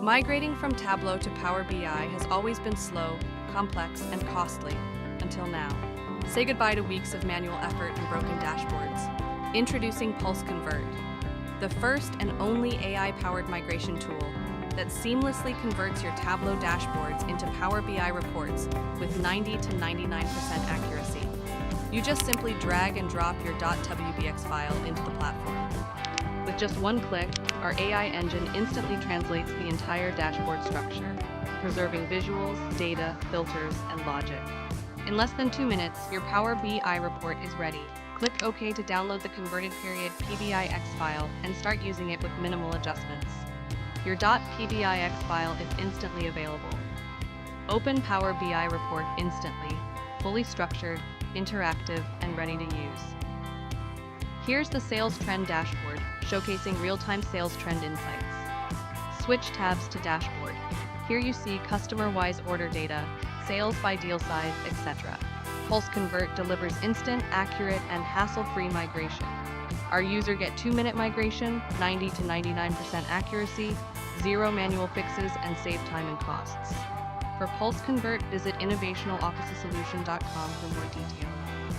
Migrating from Tableau to Power BI has always been slow, complex, and costly, until now. Say goodbye to weeks of manual effort and broken dashboards. Introducing Pulse Convert, the first and only AI-powered migration tool that seamlessly converts your Tableau dashboards into Power BI reports with 90 to 99% accuracy. You just simply drag and drop your .wbx file into the platform. With just one click, our AI engine instantly translates the entire dashboard structure, preserving visuals, data, filters, and logic. In less than 2 minutes, your Power BI report is ready. Click OK to download the converted .pbix file and start using it with minimal adjustments. Your .pbix file is instantly available. Open Power BI report instantly, fully structured, interactive, and ready to use. Here's the sales trend dashboard, showcasing real-time sales trend insights. Switch tabs to dashboard. Here you see customer-wise order data, sales by deal size, etc. Pulse Convert delivers instant, accurate, and hassle-free migration. Our user get 2-minute migration, 90 to 99% accuracy, 0 manual fixes, and save time and costs. For Pulse Convert, visit innovationalofficesolution.com for more details.